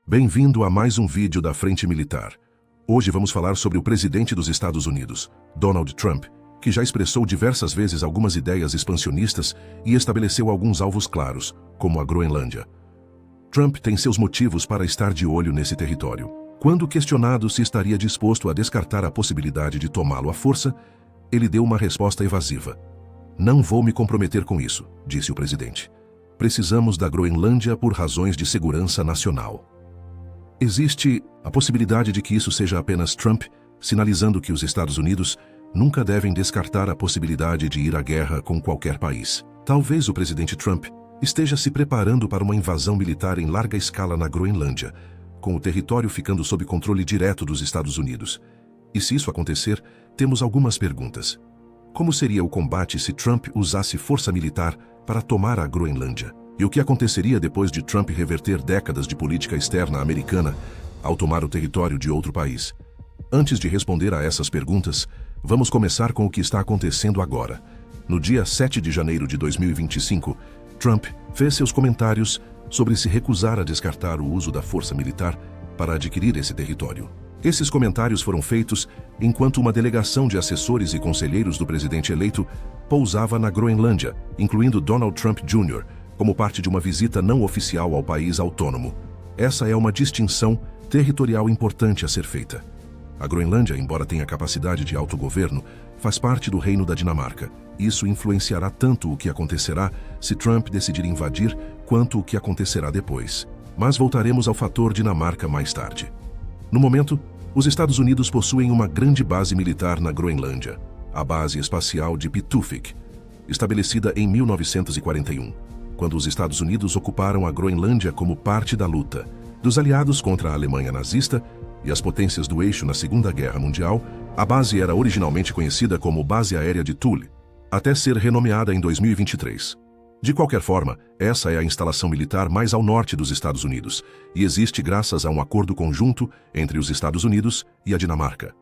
Bem-vindo a mais um vídeo da Frente Militar. Hoje vamos falar sobre o presidente dos Estados Unidos, Donald Trump, que já expressou diversas vezes algumas ideias expansionistas e estabeleceu alguns alvos claros, como a Groenlândia. Trump tem seus motivos para estar de olho nesse território. Quando questionado se estaria disposto a descartar a possibilidade de tomá-lo à força, ele deu uma resposta evasiva. "Não vou me comprometer com isso", disse o presidente. "Precisamos da Groenlândia por razões de segurança nacional." Existe a possibilidade de que isso seja apenas Trump, sinalizando que os Estados Unidos nunca devem descartar a possibilidade de ir à guerra com qualquer país. Talvez o presidente Trump esteja se preparando para uma invasão militar em larga escala na Groenlândia, com o território ficando sob controle direto dos Estados Unidos. E se isso acontecer, temos algumas perguntas. Como seria o combate se Trump usasse força militar para tomar a Groenlândia? E o que aconteceria depois de Trump reverter décadas de política externa americana ao tomar o território de outro país? Antes de responder a essas perguntas, vamos começar com o que está acontecendo agora. No dia 7 de janeiro de 2025, Trump fez seus comentários sobre se recusar a descartar o uso da força militar para adquirir esse território. Esses comentários foram feitos enquanto uma delegação de assessores e conselheiros do presidente eleito pousava na Groenlândia, incluindo Donald Trump Jr., como parte de uma visita não oficial ao país autônomo. Essa é uma distinção territorial importante a ser feita. A Groenlândia, embora tenha capacidade de autogoverno, faz parte do Reino da Dinamarca. Isso influenciará tanto o que acontecerá se Trump decidir invadir, quanto o que acontecerá depois. Mas voltaremos ao fator Dinamarca mais tarde. No momento, os Estados Unidos possuem uma grande base militar na Groenlândia, a Base Espacial de Pituffik, estabelecida em 1941. Quando os Estados Unidos ocuparam a Groenlândia como parte da luta dos aliados contra a Alemanha nazista e as potências do eixo na Segunda Guerra Mundial, a base era originalmente conhecida como Base Aérea de Thule, até ser renomeada em 2023. De qualquer forma, essa é a instalação militar mais ao norte dos Estados Unidos e existe graças a um acordo conjunto entre os Estados Unidos e a Dinamarca.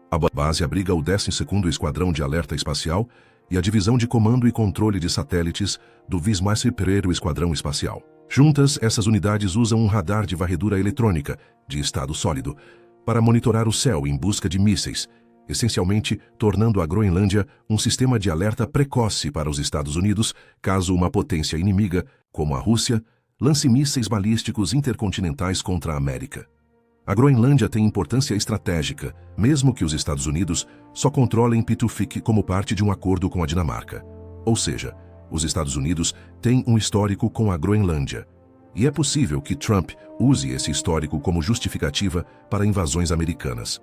A base abriga o 12º Esquadrão de Alerta Espacial e a Divisão de Comando e Controle de Satélites do 21º Esquadrão Espacial. Juntas, essas unidades usam um radar de varredura eletrônica, de estado sólido, para monitorar o céu em busca de mísseis, essencialmente tornando a Groenlândia um sistema de alerta precoce para os Estados Unidos, caso uma potência inimiga, como a Rússia, lance mísseis balísticos intercontinentais contra a América. A Groenlândia tem importância estratégica, mesmo que os Estados Unidos só controlem Pituffik como parte de um acordo com a Dinamarca. Ou seja, os Estados Unidos têm um histórico com a Groenlândia. E é possível que Trump use esse histórico como justificativa para invasões americanas.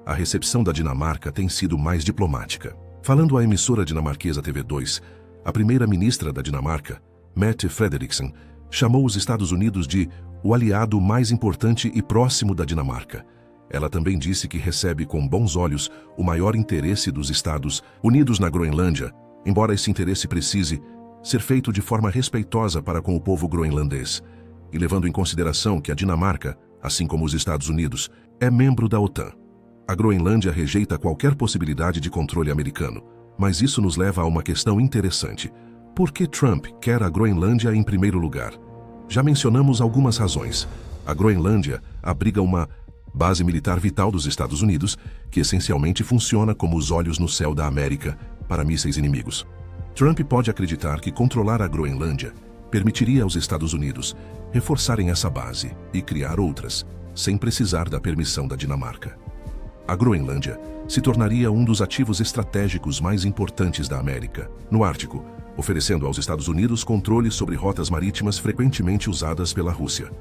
A recepção da Dinamarca tem sido mais diplomática. Falando à emissora dinamarquesa TV2, a primeira-ministra da Dinamarca, Mette Frederiksen, chamou os Estados Unidos de o aliado mais importante e próximo da Dinamarca. Ela também disse que recebe com bons olhos o maior interesse dos Estados Unidos na Groenlândia, embora esse interesse precise ser feito de forma respeitosa para com o povo groenlandês, e levando em consideração que a Dinamarca, assim como os Estados Unidos, é membro da OTAN. A Groenlândia rejeita qualquer possibilidade de controle americano, mas isso nos leva a uma questão interessante. Por que Trump quer a Groenlândia em primeiro lugar? Já mencionamos algumas razões. A Groenlândia abriga uma base militar vital dos Estados Unidos, que essencialmente funciona como os olhos no céu da América para mísseis inimigos. Trump pode acreditar que controlar a Groenlândia permitiria aos Estados Unidos reforçarem essa base e criar outras, sem precisar da permissão da Dinamarca. A Groenlândia se tornaria um dos ativos estratégicos mais importantes da América, no Ártico, oferecendo aos Estados Unidos controle sobre rotas marítimas frequentemente usadas pela Rússia.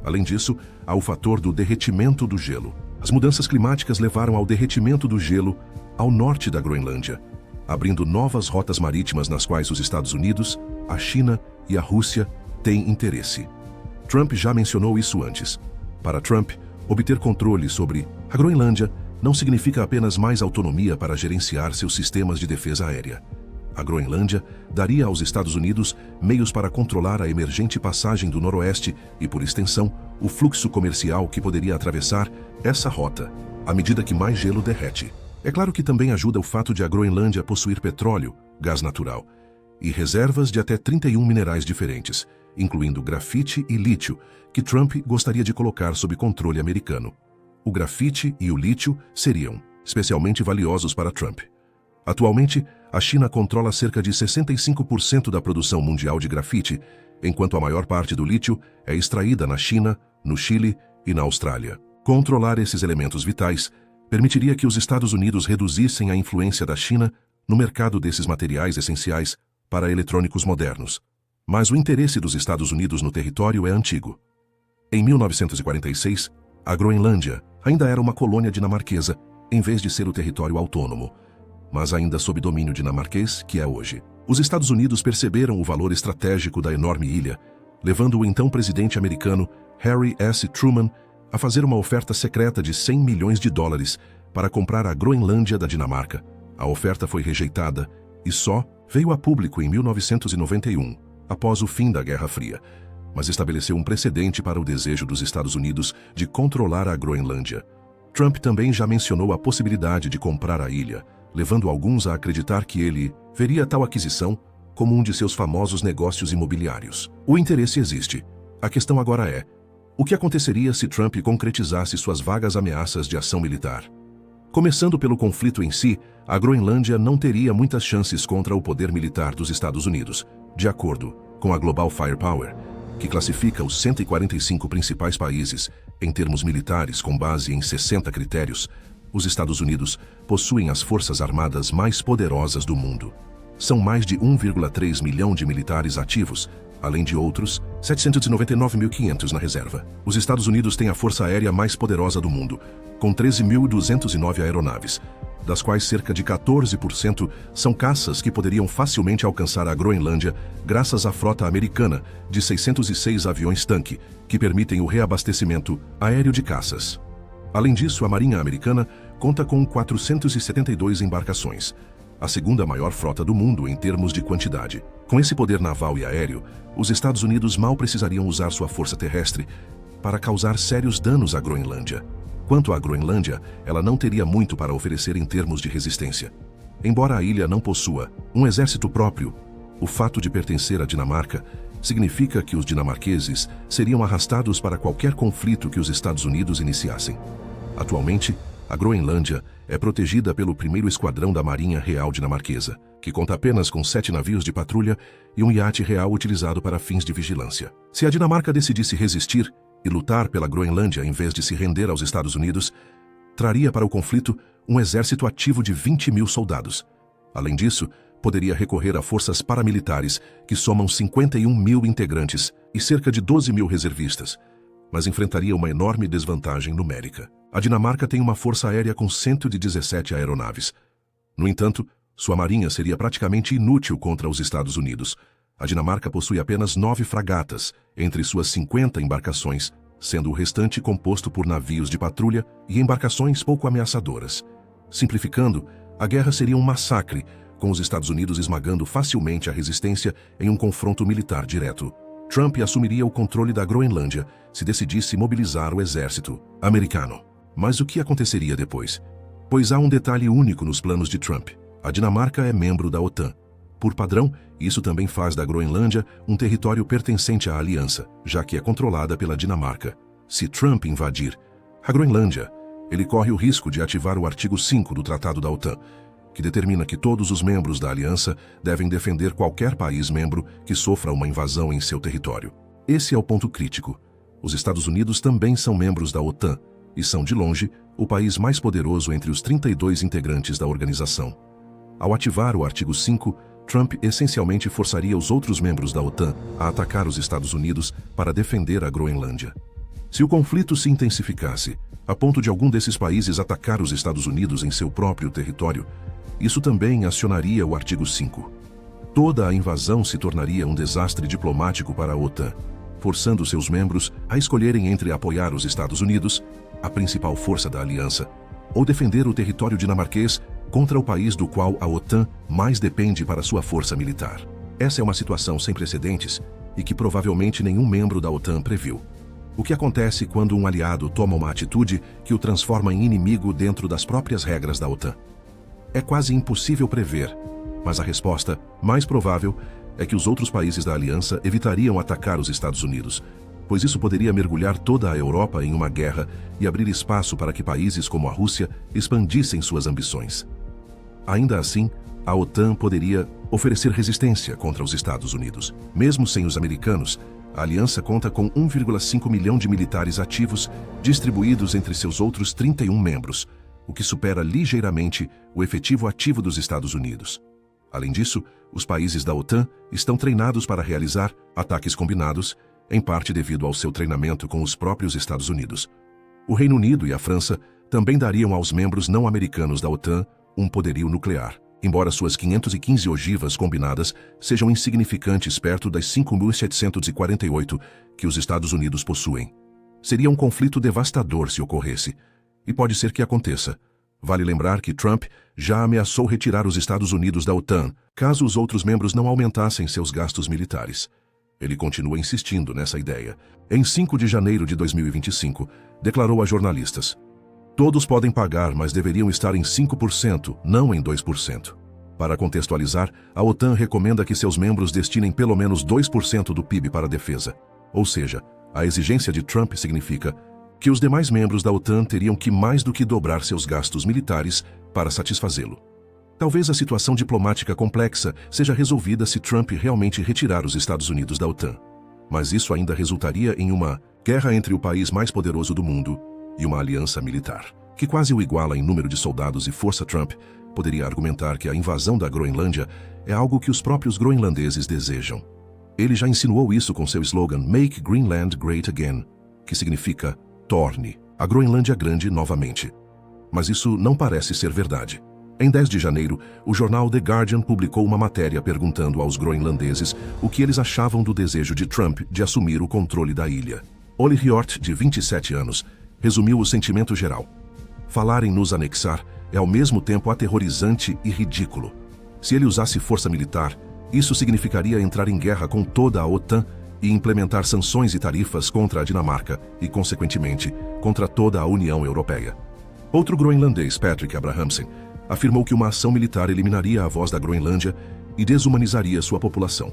Além disso, há o fator do derretimento do gelo. As mudanças climáticas levaram ao derretimento do gelo ao norte da Groenlândia, abrindo novas rotas marítimas nas quais os Estados Unidos, a China e a Rússia têm interesse. Trump já mencionou isso antes. Para Trump, obter controle sobre a Groenlândia não significa apenas mais autonomia para gerenciar seus sistemas de defesa aérea. A Groenlândia daria aos Estados Unidos meios para controlar a emergente passagem do Noroeste e, por extensão, o fluxo comercial que poderia atravessar essa rota, à medida que mais gelo derrete. É claro que também ajuda o fato de a Groenlândia possuir petróleo, gás natural, e reservas de até 31 minerais diferentes, incluindo grafite e lítio, que Trump gostaria de colocar sob controle americano. O grafite e o lítio seriam especialmente valiosos para Trump. Atualmente, a China controla cerca de 65% da produção mundial de grafite, enquanto a maior parte do lítio é extraída na China, no Chile e na Austrália. Controlar esses elementos vitais permitiria que os Estados Unidos reduzissem a influência da China no mercado desses materiais essenciais para eletrônicos modernos. Mas o interesse dos Estados Unidos no território é antigo. Em 1946, a Groenlândia ainda era uma colônia dinamarquesa, em vez de ser o território autônomo, mas ainda sob domínio dinamarquês, que é hoje. Os Estados Unidos perceberam o valor estratégico da enorme ilha, levando o então presidente americano Harry S. Truman a fazer uma oferta secreta de $100 milhões para comprar a Groenlândia da Dinamarca. A oferta foi rejeitada e só veio a público em 1991, após o fim da Guerra Fria, mas estabeleceu um precedente para o desejo dos Estados Unidos de controlar a Groenlândia. Trump também já mencionou a possibilidade de comprar a ilha, levando alguns a acreditar que ele veria tal aquisição como um de seus famosos negócios imobiliários. O interesse existe. A questão agora é: o que aconteceria se Trump concretizasse suas vagas ameaças de ação militar? Começando pelo conflito em si, a Groenlândia não teria muitas chances contra o poder militar dos Estados Unidos, de acordo com a Global Firepower, que classifica os 145 principais países em termos militares com base em 60 critérios. Os Estados Unidos possuem as forças armadas mais poderosas do mundo. São mais de 1,3 milhão de militares ativos, além de outros 799.500 na reserva. Os Estados Unidos têm a força aérea mais poderosa do mundo, com 13.209 aeronaves, das quais cerca de 14% são caças que poderiam facilmente alcançar a Groenlândia graças à frota americana de 606 aviões-tanque, que permitem o reabastecimento aéreo de caças. Além disso, a Marinha Americana conta com 472 embarcações, a segunda maior frota do mundo em termos de quantidade. Com esse poder naval e aéreo, os Estados Unidos mal precisariam usar sua força terrestre para causar sérios danos à Groenlândia. Quanto à Groenlândia, ela não teria muito para oferecer em termos de resistência. Embora a ilha não possua um exército próprio, o fato de pertencer à Dinamarca significa que os dinamarqueses seriam arrastados para qualquer conflito que os Estados Unidos iniciassem. Atualmente, a Groenlândia é protegida pelo 1º Esquadrão da Marinha Real Dinamarquesa, que conta apenas com 7 navios de patrulha e um iate real utilizado para fins de vigilância. Se a Dinamarca decidisse resistir e lutar pela Groenlândia em vez de se render aos Estados Unidos, traria para o conflito um exército ativo de 20.000 soldados. Além disso, poderia recorrer a forças paramilitares que somam 51.000 integrantes e cerca de 12.000 reservistas, mas enfrentaria uma enorme desvantagem numérica. A Dinamarca tem uma força aérea com 117 aeronaves. No entanto, sua marinha seria praticamente inútil contra os Estados Unidos. A Dinamarca possui apenas 9 fragatas, entre suas 50 embarcações, sendo o restante composto por navios de patrulha e embarcações pouco ameaçadoras. Simplificando, a guerra seria um massacre, com os Estados Unidos esmagando facilmente a resistência em um confronto militar direto. Trump assumiria o controle da Groenlândia se decidisse mobilizar o exército americano. Mas o que aconteceria depois? Pois há um detalhe único nos planos de Trump. A Dinamarca é membro da OTAN. Por padrão, isso também faz da Groenlândia um território pertencente à aliança, já que é controlada pela Dinamarca. Se Trump invadir a Groenlândia, ele corre o risco de ativar o artigo 5 do Tratado da OTAN, que determina que todos os membros da aliança devem defender qualquer país membro que sofra uma invasão em seu território. Esse é o ponto crítico. Os Estados Unidos também são membros da OTAN e são, de longe, o país mais poderoso entre os 32 integrantes da organização. Ao ativar o artigo 5, Trump essencialmente forçaria os outros membros da OTAN a atacar os Estados Unidos para defender a Groenlândia. Se o conflito se intensificasse, a ponto de algum desses países atacar os Estados Unidos em seu próprio território, isso também acionaria o artigo 5. Toda a invasão se tornaria um desastre diplomático para a OTAN, forçando seus membros a escolherem entre apoiar os Estados Unidos, a principal força da aliança, ou defender o território dinamarquês contra o país do qual a OTAN mais depende para sua força militar. Essa é uma situação sem precedentes e que provavelmente nenhum membro da OTAN previu. O que acontece quando um aliado toma uma atitude que o transforma em inimigo dentro das próprias regras da OTAN? é quase impossível prever, mas a resposta mais provável é que os outros países da aliança evitariam atacar os Estados Unidos, pois isso poderia mergulhar toda a Europa em uma guerra e abrir espaço para que países como a Rússia expandissem suas ambições. Ainda assim, a OTAN poderia oferecer resistência contra os Estados Unidos. Mesmo sem os americanos, a aliança conta com 1,5 milhão de militares ativos distribuídos entre seus outros 31 membros, o que supera ligeiramente o efetivo ativo dos Estados Unidos. Além disso, os países da OTAN estão treinados para realizar ataques combinados, em parte devido ao seu treinamento com os próprios Estados Unidos. O Reino Unido e a França também dariam aos membros não americanos da OTAN um poderio nuclear, embora suas 515 ogivas combinadas sejam insignificantes perto das 5.748 que os Estados Unidos possuem. Seria um conflito devastador se ocorresse, e pode ser que aconteça. Vale lembrar que Trump já ameaçou retirar os Estados Unidos da OTAN, caso os outros membros não aumentassem seus gastos militares. Ele continua insistindo nessa ideia. Em 5 de janeiro de 2025, declarou a jornalistas: "Todos podem pagar, mas deveriam estar em 5%, não em 2%. Para contextualizar, a OTAN recomenda que seus membros destinem pelo menos 2% do PIB para a defesa. Ou seja, a exigência de Trump significa que os demais membros da OTAN teriam que mais do que dobrar seus gastos militares para satisfazê-lo. Talvez a situação diplomática complexa seja resolvida se Trump realmente retirar os Estados Unidos da OTAN. Mas isso ainda resultaria em uma guerra entre o país mais poderoso do mundo e uma aliança militar, que quase o iguala em número de soldados e força. Trump poderia argumentar que a invasão da Groenlândia é algo que os próprios groenlandeses desejam. Ele já insinuou isso com seu slogan Make Greenland Great Again, que significa torne a Groenlândia grande novamente. Mas isso não parece ser verdade. Em 10 de janeiro, o jornal The Guardian publicou uma matéria perguntando aos groenlandeses o que eles achavam do desejo de Trump de assumir o controle da ilha. Ole Hjort, de 27 anos, resumiu o sentimento geral: "Falar em nos anexar é ao mesmo tempo aterrorizante e ridículo. Se ele usasse força militar, isso significaria entrar em guerra com toda a OTAN e implementar sanções e tarifas contra a Dinamarca e, consequentemente, contra toda a União Europeia." Outro groenlandês, Patrick Abrahamsen, afirmou que uma ação militar eliminaria a voz da Groenlândia e desumanizaria sua população.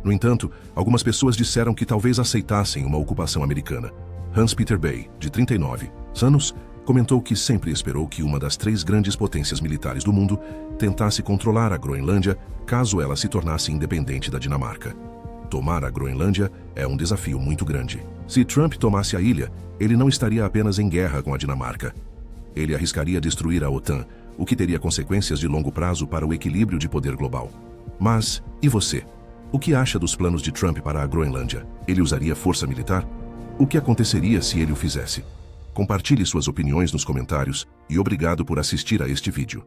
No entanto, algumas pessoas disseram que talvez aceitassem uma ocupação americana. Hans-Peter Bay, de 39 anos, comentou que sempre esperou que uma das 3 grandes potências militares do mundo tentasse controlar a Groenlândia caso ela se tornasse independente da Dinamarca. Tomar a Groenlândia é um desafio muito grande. Se Trump tomasse a ilha, ele não estaria apenas em guerra com a Dinamarca. Ele arriscaria destruir a OTAN, o que teria consequências de longo prazo para o equilíbrio de poder global. Mas, e você? O que acha dos planos de Trump para a Groenlândia? Ele usaria força militar? O que aconteceria se ele o fizesse? Compartilhe suas opiniões nos comentários e obrigado por assistir a este vídeo.